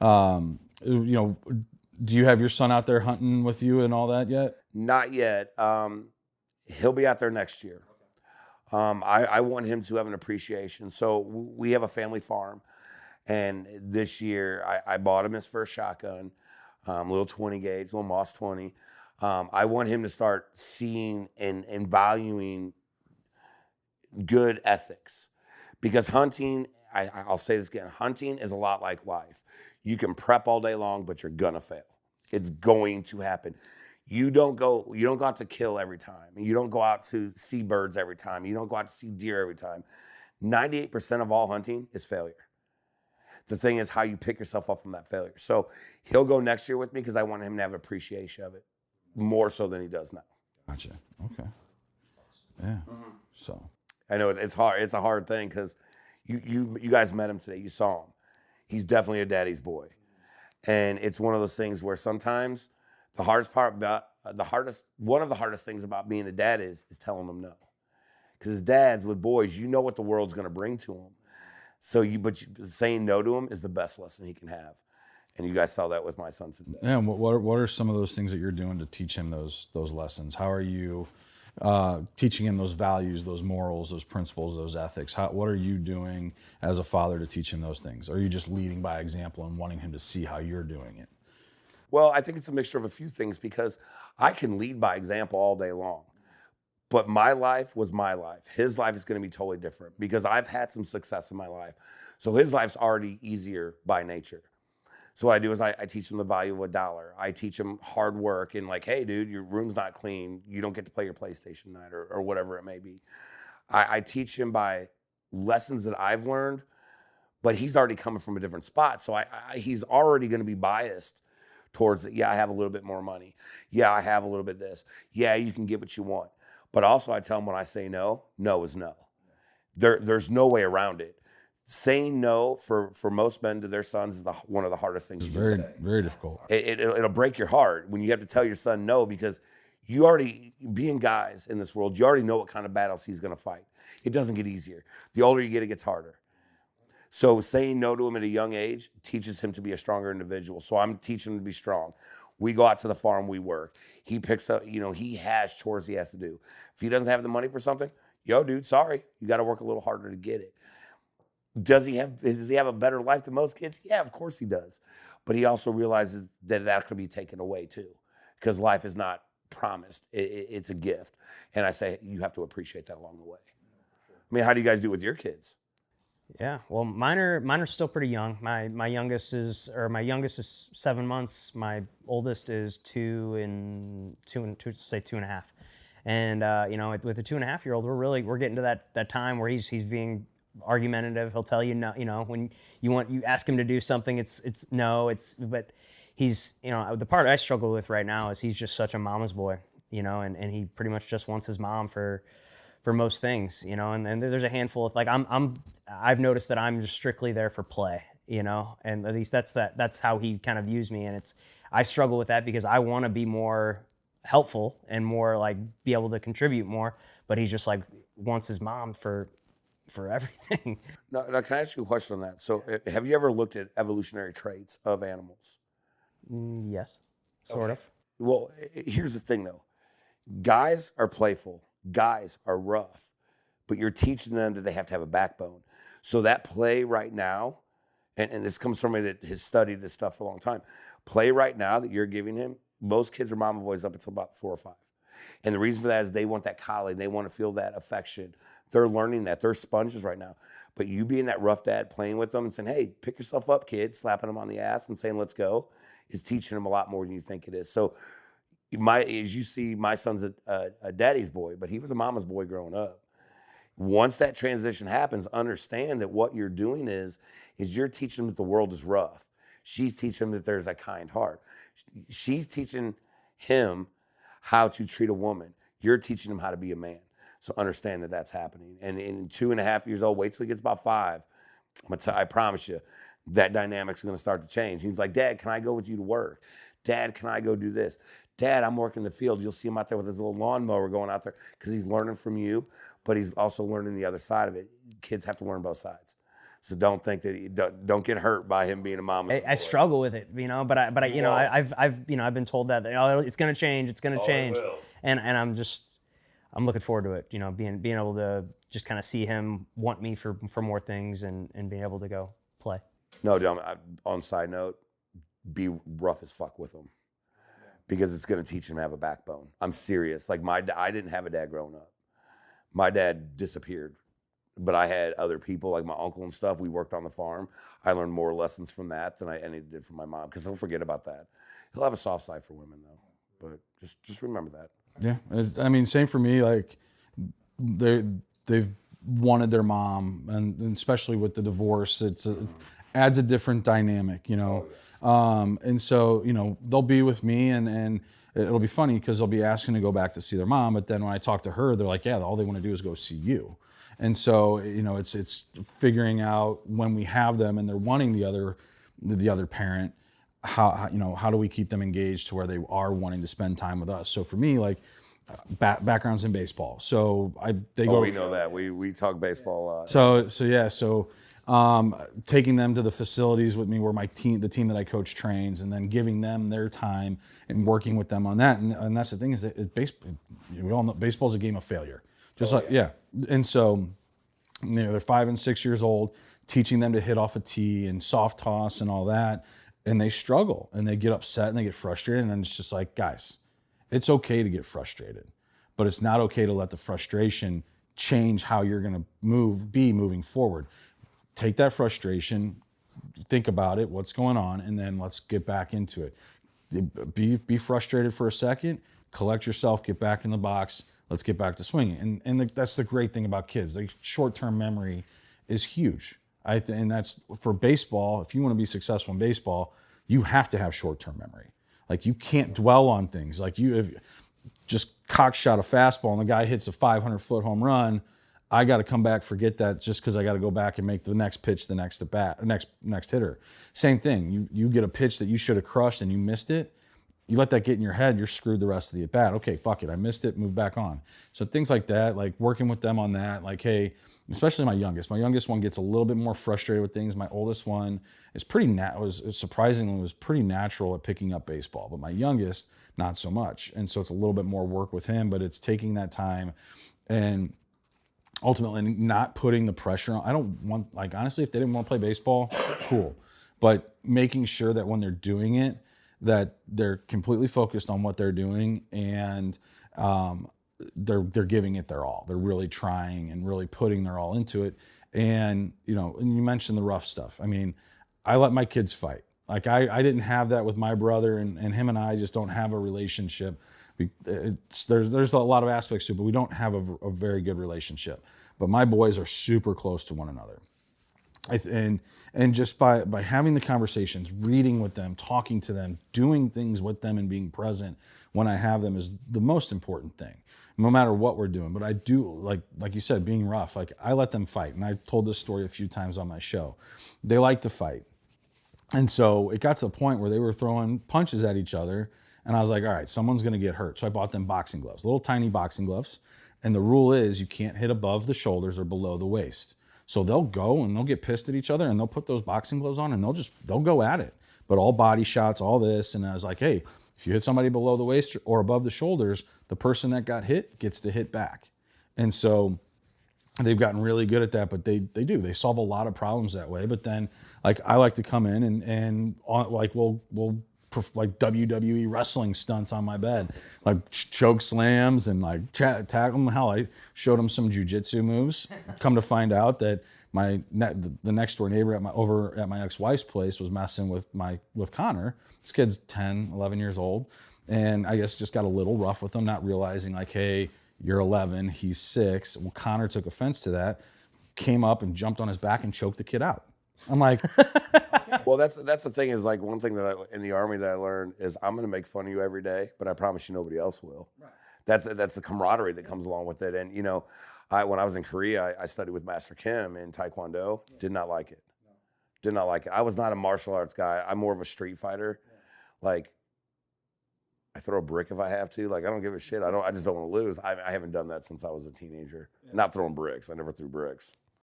You know, do you have your son out there hunting with you and all that yet? Not yet. He'll be out there next year. I want him to have an appreciation. So we have a family farm, and this year I bought him his first shotgun, little 20 gauge, little Moss 20. I want him to start seeing and valuing good ethics, because hunting, I'll say this again, hunting is a lot like life. You can prep all day long, but you're gonna fail. It's going to happen. You don't go out to kill every time. You don't go out to see birds every time. You don't go out to see deer every time. 98% of all hunting is failure. The thing is how you pick yourself up from that failure. So he'll go next year with me because I want him to have an appreciation of it more so than he does now. Gotcha. Okay. Yeah. So. I know it's hard. It's a hard thing because you guys met him today. You saw him. He's definitely a daddy's boy, and it's one of those things where sometimes the hardest part about one of the hardest things about being a dad is telling them no, because as dads with boys, you know what the world's going to bring to them. So saying no to him is the best lesson he can have, and you guys saw that with my son today. Yeah. And what are some of those things that you're doing to teach him those lessons? How are you teaching him those values, those morals, those principles, those ethics? What are you doing as a father to teach him those things? Or are you just leading by example and wanting him to see how you're doing it? Well, I think it's a mixture of a few things, because I can lead by example all day long. But my life was my life. His life is going to be totally different because I've had some success in my life. So his life's already easier by nature. So what I do is I teach him the value of $1. I teach him hard work and like, hey, dude, your room's not clean. You don't get to play your PlayStation night or whatever it may be. I teach him by lessons that I've learned, but he's already coming from a different spot. So he's already going to be biased towards it. Yeah, I have a little bit more money. Yeah, I have a little bit of this. Yeah, you can get what you want. But also I tell him when I say no, no is no. There's no way around it. Saying no for most men to their sons is one of the hardest things It's you very, can say. very difficult. It'll break your heart when you have to tell your son no, because you already, being guys in this world, you already know what kind of battles he's going to fight. It doesn't get easier. The older you get, it gets harder. So saying no to him at a young age teaches him to be a stronger individual. So I'm teaching him to be strong. We go out to the farm, we work. He picks up, he has chores he has to do. If he doesn't have the money for something, yo, dude, sorry, you got to work a little harder to get it. Does he have a better life than most kids? Yeah, of course he does. But he also realizes that could be taken away too, because life is not promised. It's a gift. And I say, you have to appreciate that along the way. I mean, how do you guys do it with your kids? Yeah, well, mine are still pretty young. My youngest is 7 months. My oldest is 2.5. And with a 2.5-year-old, we're getting to that time where he's being argumentative. He'll tell you no. When you ask him to do something, it's no. But he's the part I struggle with right now is he's just such a mama's boy. And he pretty much just wants his mom for most things, and there's a handful of I've noticed that I'm just strictly there for play, and at least that's how he kind of views me. And I struggle with that because I want to be more helpful and more be able to contribute more, but he's just wants his mom for everything. Now, can I ask you a question on that? So have you ever looked at evolutionary traits of animals? Yes, sort of. Well, here's the thing though. Guys are playful. Guys are rough, but you're teaching them that they have to have a backbone. So that play right now, and this comes from somebody that has studied this stuff for a long time, play right now that you're giving him, most kids are mama boys up until about 4 or 5. And the reason for that is they want that collie. They want to feel that affection. They're learning that. They're sponges right now. But you being that rough dad, playing with them and saying, hey, pick yourself up, kid, slapping them on the ass and saying, let's go, is teaching them a lot more than you think it is. So as you see, my son's a daddy's boy, but he was a mama's boy growing up. Once that transition happens, understand that what you're doing is you're teaching him that the world is rough. She's teaching him that there's a kind heart. She's teaching him how to treat a woman. You're teaching him how to be a man. So understand that that's happening. And in 2.5 years old, wait till he gets about 5. I promise you, that dynamic's going to start to change. He's like, Dad, can I go with you to work? Dad, can I go do this? Dad, I'm working the field. You'll see him out there with his little lawnmower going out there because he's learning from you, but he's also learning the other side of it. Kids have to learn both sides. So don't think that don't get hurt by him being a mom. I struggle with it, you know, but I you know, I've been told that, oh, it's gonna change, will. and I'm looking forward to it, you know, being able to just kind of see him want me for more things and being able to go play. No, John, on side note, be rough as fuck with him because it's going to teach him to have a backbone. I'm serious. Like I didn't have a dad growing up. My dad disappeared, but I had other people like my uncle and stuff. We worked on the farm. I learned more lessons from that than I did from my mom because he'll forget about that. He'll have a soft side for women though, but just remember that. Yeah, I mean, same for me. Like they've wanted their mom, and especially with the divorce, adds a different dynamic, you know. And so, you know, they'll be with me, and it'll be funny because they'll be asking to go back to see their mom, but then when I talk to her, they're like, yeah, all they want to do is go see you. And so, you know, it's figuring out when we have them and they're wanting the other parent, how you know, how do we keep them engaged to where they are wanting to spend time with us? So for me, like backgrounds in baseball. So they go. We know that we talk baseball a lot. So taking them to the facilities with me where the team that I coach trains, and then giving them their time and working with them on that. And that's the thing is that we all know baseball is a game of failure. And so, you know, they're 5 and 6 years old, teaching them to hit off a tee and soft toss and all that. And they struggle and they get upset and they get frustrated. And it's just like, guys, it's okay to get frustrated, but it's not okay to let the frustration change how you're going to be moving forward. Take that frustration, think about it, what's going on, and then let's get back into it. Be frustrated for a second, collect yourself, get back in the box, let's get back to swinging. And that's the great thing about kids. Like, short-term memory is huge. And that's for baseball. If you want to be successful in baseball, you have to have short-term memory. Like, you can't dwell on things. Like, if just cock shot a fastball and the guy hits a 500-foot home run, I got to come back, forget that just because I got to go back and make the next pitch, the next at bat, next hitter. Same thing. You get a pitch that you should have crushed and you missed it. You let that get in your head, you're screwed the rest of the at bat. Okay, fuck it, I missed it, move back on. So things like that, like working with them on that, like, hey, especially my youngest. My youngest one gets a little bit more frustrated with things. My oldest one is surprisingly was pretty natural at picking up baseball, but my youngest, not so much. And so it's a little bit more work with him, but it's taking that time and ultimately not putting the pressure on. I don't want, like, honestly, if they didn't want to play baseball, cool. But making sure that when they're doing it, that they're completely focused on what they're doing, and they're giving it their all. They're really trying and really putting their all into it. And, you know, and you mentioned the rough stuff. I mean, I let my kids fight. Like, I didn't have that with my brother, and him and I just don't have a relationship. There's a lot of aspects to it, but we don't have a very good relationship. But my boys are super close to one another. And just by having the conversations, reading with them, talking to them, doing things with them, and being present when I have them is the most important thing, no matter what we're doing. But I do, like you said, being rough. Like, I let them fight, and I've told this story a few times on my show. They like to fight, and so it got to the point where they were throwing punches at each other, and I was like, all right, someone's going to get hurt. So I bought them boxing gloves, little tiny boxing gloves, and the rule is you can't hit above the shoulders or below the waist. So they'll go and they'll get pissed at each other, and they'll put those boxing gloves on, and they'll go at it. But all body shots, all this. And I was like, hey, if you hit somebody below the waist or above the shoulders, the person that got hit gets to hit back. And so they've gotten really good at that, but they do. They solve a lot of problems that way. But then, like, I like to come in and like we'll like WWE wrestling stunts on my bed, like choke slams and like tackle them. Hell, I showed him some jujitsu moves. Come to find out that the next door neighbor over at my ex-wife's place was messing with Connor. This kid's 10, 11 years old, and I guess just got a little rough with him, not realizing, like, hey, you're 11, he's 6. Well, Connor took offense to that, came up and jumped on his back and choked the kid out. I'm like, well, that's the thing is, like, one thing that in the Army that I learned is I'm going to make fun of you every day, but I promise you nobody else will. Right. That's the camaraderie that comes along with it. And, you know, when I was in Korea, I studied with Master Kim in Taekwondo. Yeah. Did not like it. No. Did not like it. I was not a martial arts guy. I'm more of a street fighter. Yeah. Like, I throw a brick if I have to. Like, I don't give a shit. I just don't want to lose. I haven't done that since I was a teenager. Yeah. Not throwing bricks. I never threw bricks.